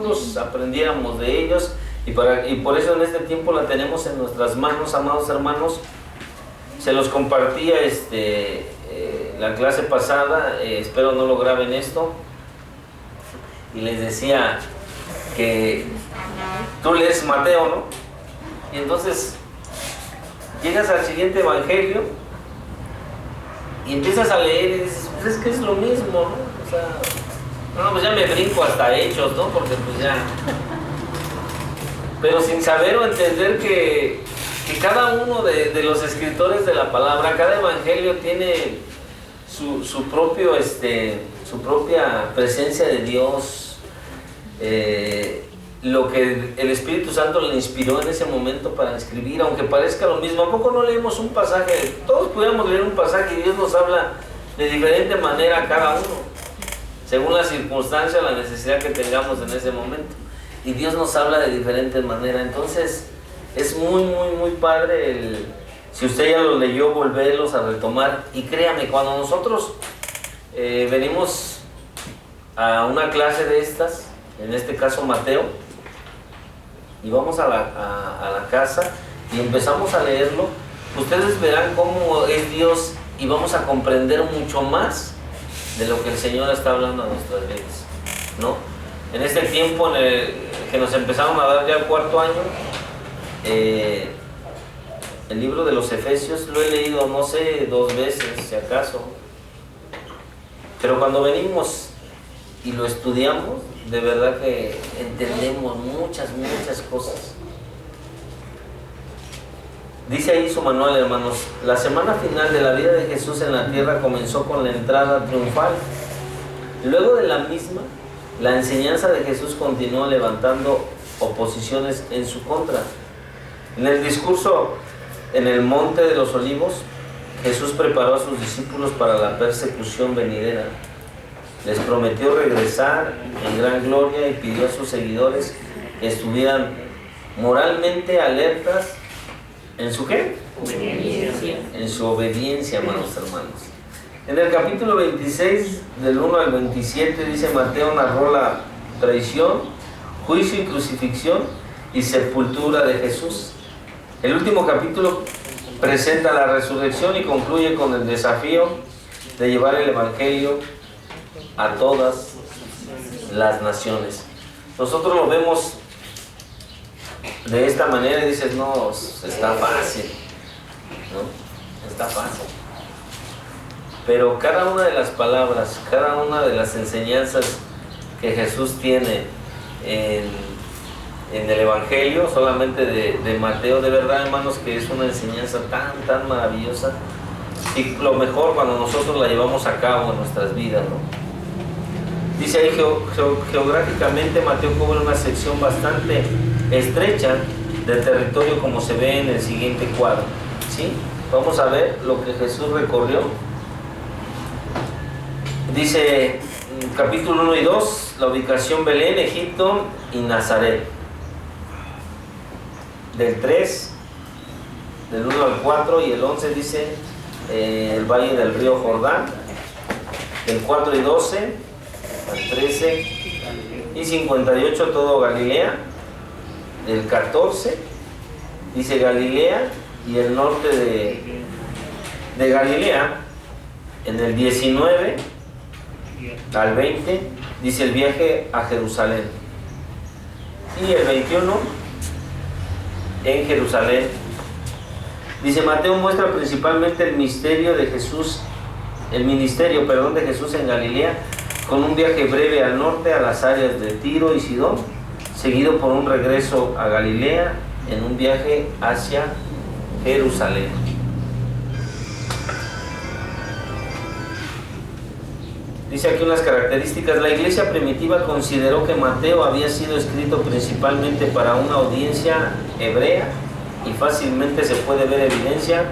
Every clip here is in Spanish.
discípulos aprendiéramos de ellos, y por eso en este tiempo la tenemos en nuestras manos, amados hermanos. Se los compartía la clase pasada, espero no lo graben esto, y les decía que tú lees Mateo, ¿no? Y entonces llegas al siguiente evangelio y empiezas a leer y dices, pues es que es lo mismo, ¿no? O sea, no, pues ya me brinco hasta Hechos, ¿no? Porque pues ya... Pero sin saber o entender que cada uno de los escritores de la palabra, cada evangelio tiene su propia presencia de Dios, lo que el Espíritu Santo le inspiró en ese momento para escribir, aunque parezca lo mismo. ¿A poco no leemos un pasaje? Todos pudiéramos leer un pasaje y Dios nos habla de diferente manera a cada uno, según la circunstancia, la necesidad que tengamos en ese momento. Y Dios nos habla de diferente manera. Entonces es muy, muy, muy padre si usted ya lo leyó, volverlos a retomar. Y créame, cuando nosotros venimos a una clase de estas, en este caso Mateo, y vamos a la casa y empezamos a leerlo, ustedes verán cómo es Dios y vamos a comprender mucho más de lo que el Señor está hablando a nuestras vidas, ¿no? En este tiempo en el que nos empezaron a dar ya el cuarto año, el libro de los Efesios lo he leído, no sé, 2 veces, si acaso. Pero cuando venimos y lo estudiamos, de verdad que entendemos muchas cosas. Dice ahí su manual, hermanos, la semana final de la vida de Jesús en la tierra comenzó con la entrada triunfal. Luego de la misma, la enseñanza de Jesús continuó levantando oposiciones en su contra. En el discurso en el Monte de los Olivos, Jesús preparó a sus discípulos para la persecución venidera. Les prometió regresar en gran gloria y pidió a sus seguidores que estuvieran moralmente alertas en su ¿qué? Obediencia. En su obediencia, hermanos. En el capítulo 26, del 1 al 27, dice Mateo narró la traición, juicio y crucifixión y sepultura de Jesús. El último capítulo presenta la resurrección y concluye con el desafío de llevar el evangelio a todas las naciones. Nosotros lo vemos de esta manera y dices, no, está fácil, ¿no? Está fácil. Pero cada una de las palabras, cada una de las enseñanzas que Jesús tiene en el Evangelio, solamente de Mateo, de verdad, hermanos, que es una enseñanza tan maravillosa, y lo mejor cuando nosotros la llevamos a cabo en nuestras vidas, ¿no? Dice ahí, geográficamente Mateo cubre una sección bastante estrecha del territorio, como se ve en el siguiente cuadro, ¿sí? Vamos a ver lo que Jesús recorrió. Dice, capítulo 1 y 2, la ubicación Belén, Egipto y Nazaret. Del 3, del 1 al 4 y el 11 dice el valle del río Jordán. Del 4 y 12 al 13 y 58 todo Galilea. Del 14 dice Galilea y el norte de Galilea. En el 19 al 20 dice el viaje a Jerusalén. Y el 21 en Jerusalén. Dice Mateo muestra principalmente el ministerio de Jesús en Galilea, con un viaje breve al norte a las áreas de Tiro y Sidón, seguido por un regreso a Galilea en un viaje hacia Jerusalén. Dice aquí unas características. La iglesia primitiva consideró que Mateo había sido escrito principalmente para una audiencia hebrea y fácilmente se puede ver evidencia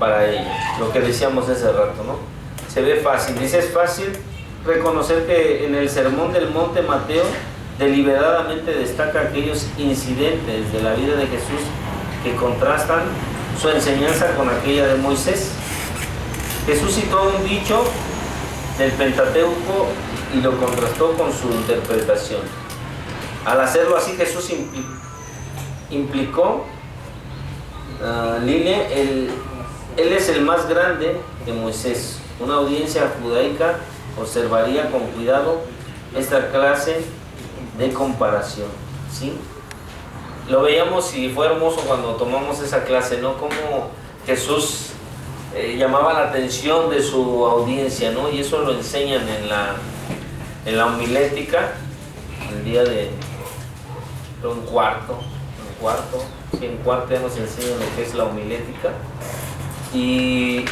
para ello. Lo que decíamos hace rato, ¿no? Se ve fácil. Dice, es fácil reconocer que en el Sermón del Monte Mateo deliberadamente destaca aquellos incidentes de la vida de Jesús que contrastan su enseñanza con aquella de Moisés. Jesús citó un dicho del Pentateuco y lo contrastó con su interpretación. Al hacerlo así, Jesús implicó, Lile, él es el más grande que Moisés. Una audiencia judaica observaría con cuidado esta clase de comparación, ¿sí? Lo veíamos y fue hermoso cuando tomamos esa clase, ¿no? Cómo Jesús llamaba la atención de su audiencia, ¿no? Y eso lo enseñan en la homilética, el día de un cuarto ya nos enseñan lo que es la homilética y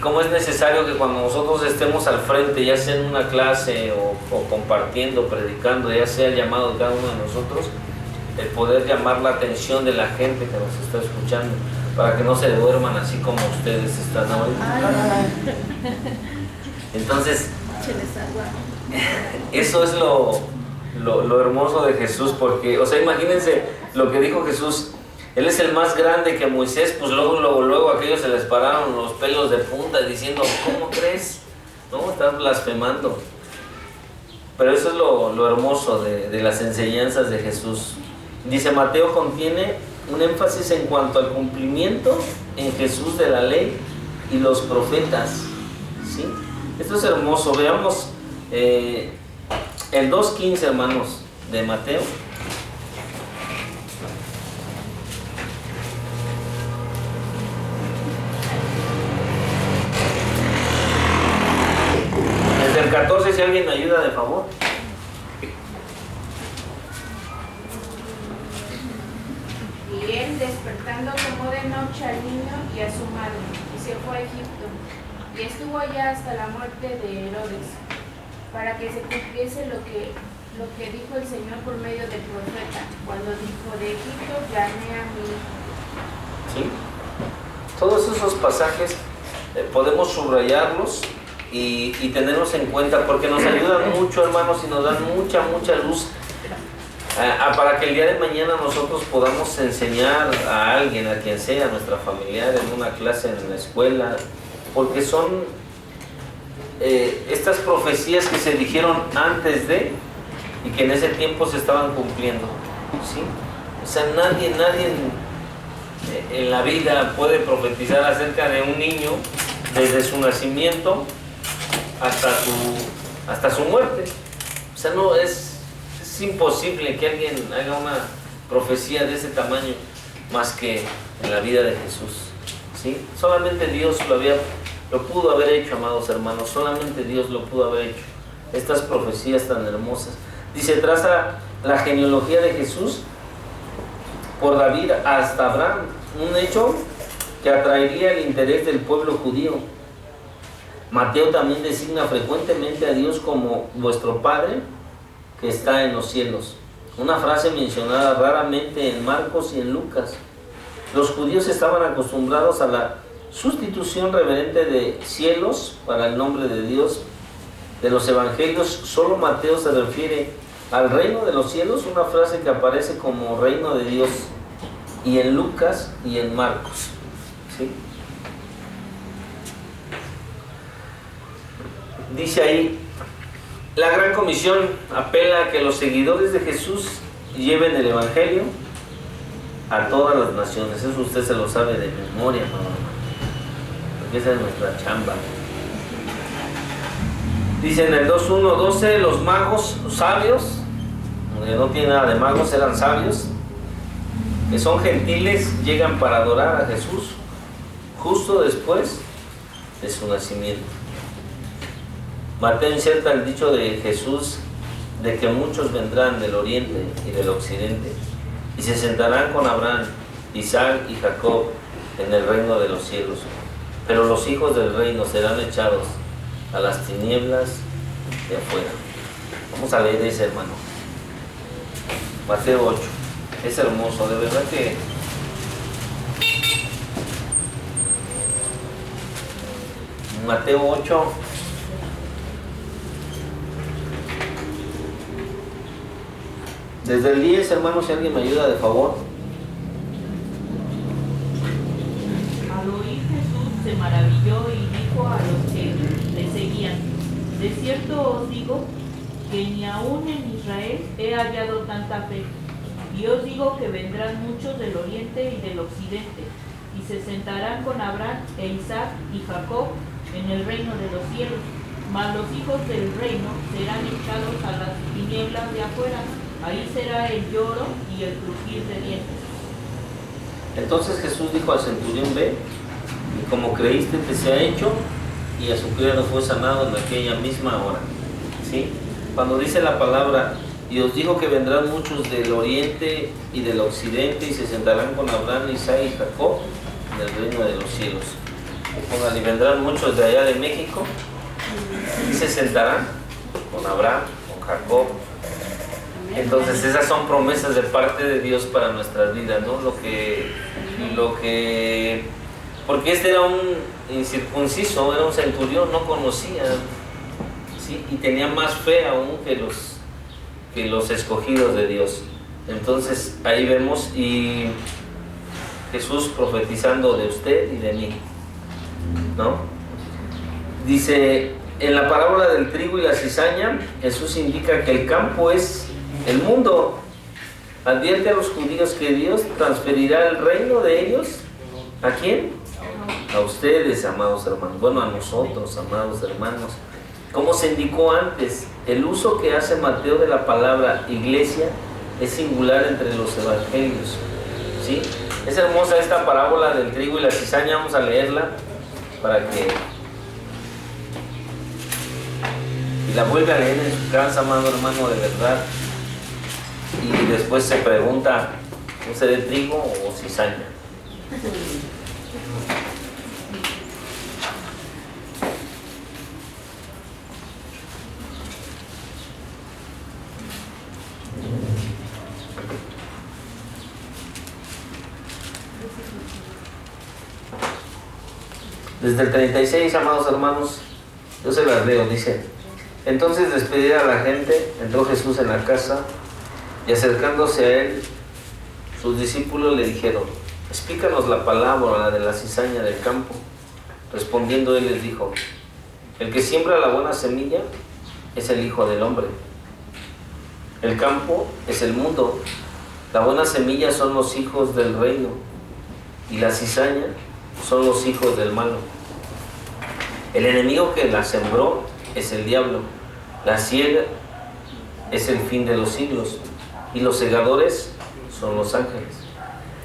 cómo es necesario que cuando nosotros estemos al frente, ya sea en una clase o compartiendo, predicando, ya sea el llamado de cada uno de nosotros, el poder llamar la atención de la gente que nos está escuchando, para que no se duerman así como ustedes están hoy. Entonces, eso es lo hermoso de Jesús, porque, o sea, imagínense lo que dijo Jesús. Él es el más grande que Moisés, pues luego aquellos se les pararon los pelos de punta diciendo, ¿cómo crees? No, estás blasfemando. Pero eso es lo hermoso de las enseñanzas de Jesús. Dice, Mateo contiene un énfasis en cuanto al cumplimiento en Jesús de la ley y los profetas, ¿sí? Esto es hermoso. Veamos el 2.15, hermanos, de Mateo. Desde el 14, si alguien me ayuda, de favor. Y él, despertando, tomó de noche al niño y a su madre, y se fue a Egipto, y estuvo allá hasta la muerte de Herodes, para que se cumpliese lo que dijo el Señor por medio del profeta, cuando dijo, de Egipto llamé a mi hijo. ¿Sí? Todos esos pasajes podemos subrayarlos y tenerlos en cuenta, porque nos ayudan mucho, hermanos, y nos dan mucha luz para que el día de mañana nosotros podamos enseñar a alguien, a quien sea, a nuestra familiar, en una clase en la escuela, porque son estas profecías que se dijeron antes de y que en ese tiempo se estaban cumpliendo, ¿sí? O sea, nadie en la vida puede profetizar acerca de un niño desde su nacimiento hasta su muerte. O sea, no es imposible que alguien haga una profecía de ese tamaño más que en la vida de Jesús, ¿sí? Solamente Dios lo pudo haber hecho, amados hermanos, solamente Dios lo pudo haber hecho. Estas profecías tan hermosas. Dice, traza la genealogía de Jesús por David hasta Abraham, un hecho que atraería el interés del pueblo judío. Mateo también designa frecuentemente a Dios como vuestro Padre que está en los cielos, una frase mencionada raramente en Marcos y en Lucas. Los judíos estaban acostumbrados a la sustitución reverente de cielos para el nombre de Dios. De los evangelios, solo Mateo se refiere al reino de los cielos, una frase que aparece como reino de Dios, y en Lucas y en Marcos, ¿sí? Dice ahí, la Gran Comisión apela a que los seguidores de Jesús lleven el evangelio a todas las naciones. Eso usted se lo sabe de memoria, ¿no? Porque esa es nuestra chamba. Dice en el 2.1.12, los magos sabios, que no tiene nada de magos, eran sabios, que son gentiles, llegan para adorar a Jesús justo después de su nacimiento. Mateo inserta el dicho de Jesús de que muchos vendrán del oriente y del occidente y se sentarán con Abraham, Isaac y Jacob en el reino de los cielos, pero los hijos del reino serán echados a las tinieblas de afuera. Vamos a leer ese, hermano. Mateo 8. Es hermoso, de verdad que Mateo 8. Desde el 10, hermanos, si alguien me ayuda, de favor. Al oír Jesús se maravilló y dijo a los que le seguían, de cierto os digo que ni aún en Israel he hallado tanta fe. Y os digo que vendrán muchos del oriente y del occidente, y se sentarán con Abraham e Isaac y Jacob en el reino de los cielos. Mas los hijos del reino serán echados a las tinieblas de afuera. Ahí será el lloro y el crujir de dientes. Entonces Jesús dijo al centurión: ve, y como creíste te sea hecho, y a su criado fue sanado en aquella misma hora. ¿Sí? Cuando dice la palabra, y os dijo que vendrán muchos del oriente y del occidente, y se sentarán con Abraham, Isaac y Jacob en el reino de los cielos. Pongan, y vendrán muchos de allá de México, y se sentarán con Abraham, con Jacob. Entonces esas son promesas de parte de Dios para nuestras vidas, ¿no? Porque este era un incircunciso, era un centurión, no conocía, ¿sí? Y tenía más fe aún que los escogidos de Dios. Entonces ahí vemos, y Jesús profetizando de usted y de mí, ¿no? Dice, en la parábola del trigo y la cizaña, Jesús indica que el campo es el mundo. Advierte a los judíos que Dios transferirá el reino de ellos. ¿A quién? A ustedes, amados hermanos. Bueno, a nosotros, amados hermanos. Como se indicó antes, el uso que hace Mateo de la palabra iglesia es singular entre los evangelios, ¿sí? Es hermosa esta parábola del trigo y la cizaña. Vamos a leerla para que... Y la vuelve a leer en su casa, amado hermano, de verdad. Y después se pregunta, ¿no seré trigo o cizaña? Desde el 36, amados hermanos, yo se las leo, dice: entonces, despedida a la gente, entró Jesús en la casa, y acercándose a él, sus discípulos le dijeron: explícanos la parábola de la cizaña del campo. Respondiendo él les dijo: el que siembra la buena semilla es el Hijo del Hombre. El campo es el mundo. La buena semilla son los hijos del reino, y la cizaña son los hijos del malo. El enemigo que la sembró es el diablo. La siega es el fin de los siglos, y los segadores son los ángeles.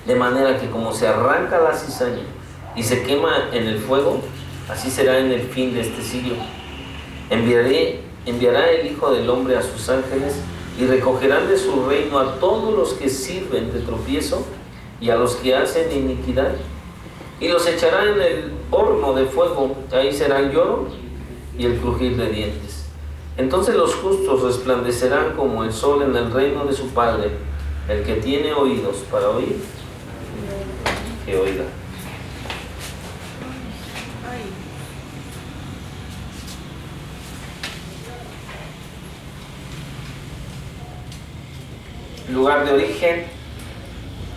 De manera que como se arranca la cizaña y se quema en el fuego, así será en el fin de este siglo. Enviará el Hijo del Hombre a sus ángeles, y recogerán de su reino a todos los que sirven de tropiezo y a los que hacen iniquidad, y los echarán en el horno de fuego. Ahí será el lloro y el crujir de dientes. Entonces los justos resplandecerán como el sol en el reino de su Padre. El que tiene oídos para oír, que oiga. Lugar de origen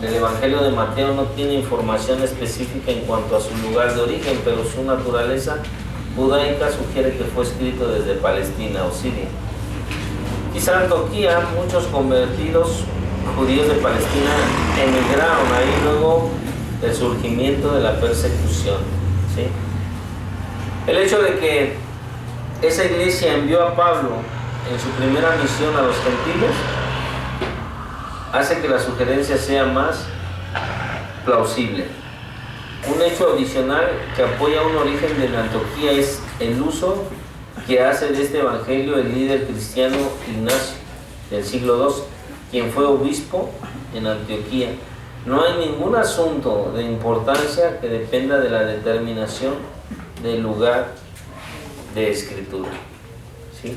del Evangelio de Mateo no tiene información específica en cuanto a su lugar de origen, pero su naturaleza judaica sugiere que fue escrito desde Palestina o Siria. Quizá en Antioquía, muchos convertidos judíos de Palestina emigraron ahí luego del surgimiento de la persecución, ¿sí? El hecho de que esa iglesia envió a Pablo en su primera misión a los gentiles hace que la sugerencia sea más plausible. Un hecho adicional que apoya un origen de Antioquía es el uso que hace de este evangelio el líder cristiano Ignacio del siglo II, quien fue obispo en Antioquía. No hay ningún asunto de importancia que dependa de la determinación del lugar de escritura, ¿sí?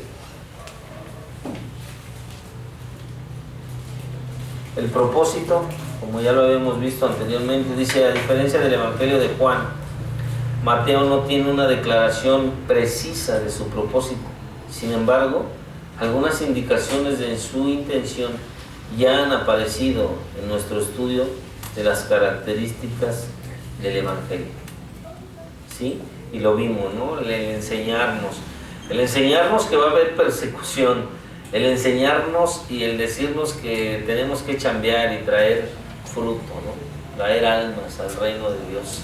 El propósito, como ya lo habíamos visto anteriormente, dice: a diferencia del Evangelio de Juan, Mateo no tiene una declaración precisa de su propósito. Sin embargo, algunas indicaciones de su intención ya han aparecido en nuestro estudio de las características del Evangelio, ¿sí? Y lo vimos, ¿no? El enseñarnos que va a haber persecución, el enseñarnos y el decirnos que tenemos que chambear y traer fruto, ¿no? Traer almas al reino de Dios.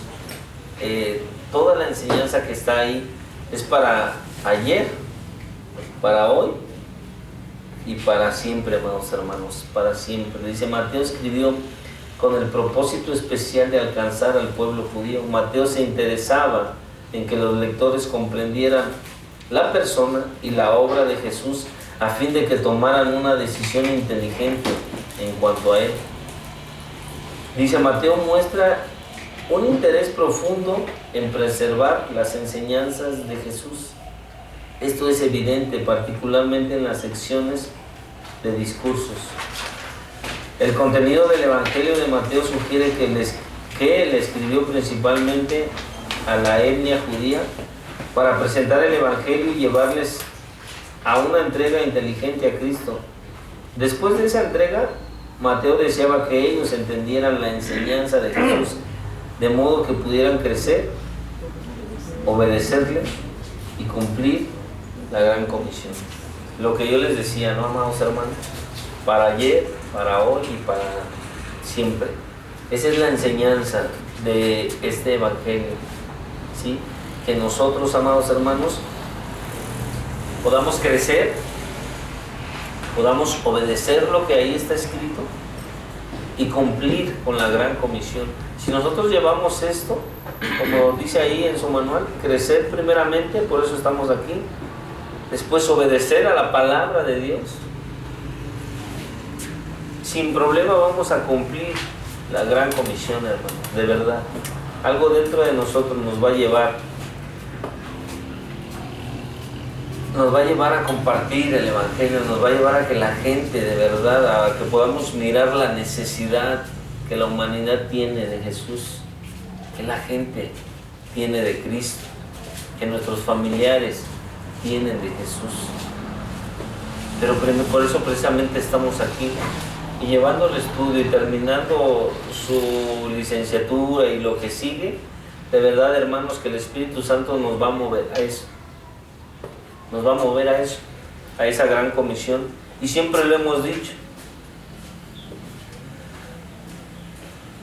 Toda la enseñanza que está ahí es para ayer, para hoy y para siempre, amados hermanos, para siempre. Dice, Mateo escribió con el propósito especial de alcanzar al pueblo judío. Mateo se interesaba en que los lectores comprendieran la persona y la obra de Jesús a fin de que tomaran una decisión inteligente en cuanto a él. Dice, Mateo muestra un interés profundo en preservar las enseñanzas de Jesús. Esto es evidente particularmente en las secciones de discursos. El contenido del Evangelio de Mateo sugiere que él escribió principalmente a la etnia judía para presentar el Evangelio y llevarles a una entrega inteligente a Cristo. Después de esa entrega, Mateo deseaba que ellos entendieran la enseñanza de Jesús, de modo que pudieran crecer, obedecerle y cumplir la gran comisión. Lo que yo les decía, ¿no, amados hermanos? Para ayer, para hoy y para siempre. Esa es la enseñanza de este Evangelio, ¿sí? Que nosotros, amados hermanos, podamos crecer, podamos obedecer lo que ahí está escrito y cumplir con la gran comisión. Si nosotros llevamos esto, como dice ahí en su manual, crecer primeramente, por eso estamos aquí, después obedecer a la palabra de Dios, sin problema vamos a cumplir la gran comisión, hermano, de verdad. Algo dentro de nosotros nos va a llevar a compartir el Evangelio, nos va a llevar a que la gente de verdad, a que podamos mirar la necesidad que la humanidad tiene de Jesús, que la gente tiene de Cristo, que nuestros familiares tienen de Jesús. Pero por eso precisamente estamos aquí y llevando el estudio y terminando su licenciatura y lo que sigue, de verdad, hermanos, que el Espíritu Santo nos va a mover a eso. Nos va a mover a eso, a esa gran comisión. Y siempre lo hemos dicho.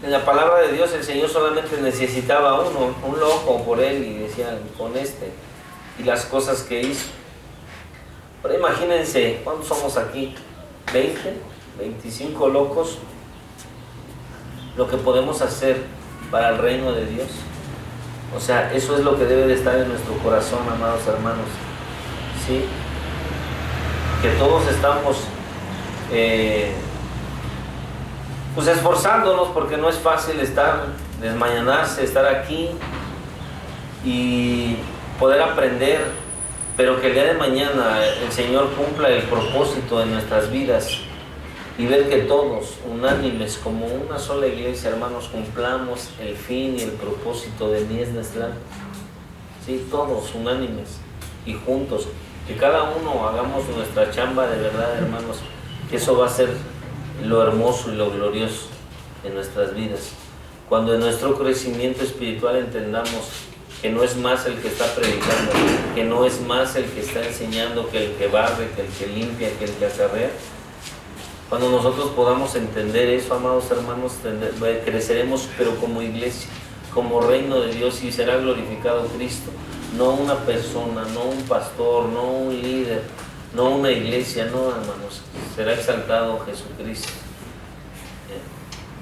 En la palabra de Dios el Señor solamente necesitaba un loco por él, y decían, con este, y las cosas que hizo. Pero imagínense, ¿cuántos somos aquí? 20, 25 locos. Lo que podemos hacer para el reino de Dios. O sea, eso es lo que debe de estar en nuestro corazón, amados hermanos. ¿Sí? Que todos estamos pues esforzándonos, porque no es fácil desmañanarse, estar aquí y poder aprender, pero que el día de mañana el Señor cumpla el propósito de nuestras vidas y ver que todos, unánimes, como una sola iglesia, hermanos, cumplamos el fin y el propósito de Mies Neslán. Sí, todos unánimes y juntos. Que cada uno hagamos nuestra chamba de verdad, hermanos, que eso va a ser lo hermoso y lo glorioso en nuestras vidas. Cuando en nuestro crecimiento espiritual entendamos que no es más el que está predicando, que no es más el que está enseñando, que el que barre, que el que limpia, que el que acarrea. Cuando nosotros podamos entender eso, amados hermanos, creceremos, pero como iglesia, como reino de Dios, y será glorificado Cristo. No una persona, no un pastor, no un líder, no una iglesia, no, hermanos. Será exaltado Jesucristo.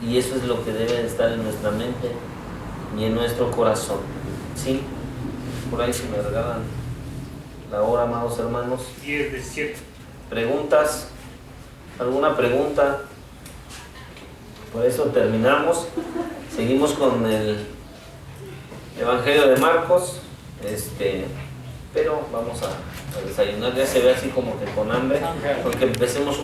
Y eso es lo que debe de estar en nuestra mente y en nuestro corazón. ¿Sí? Por ahí se me regalan la hora, amados hermanos. 10:17. ¿Preguntas? ¿Alguna pregunta? Por eso terminamos. Seguimos con el Evangelio de Marcos. Pero vamos a desayunar, ya se ve así como que con hambre, porque empecemos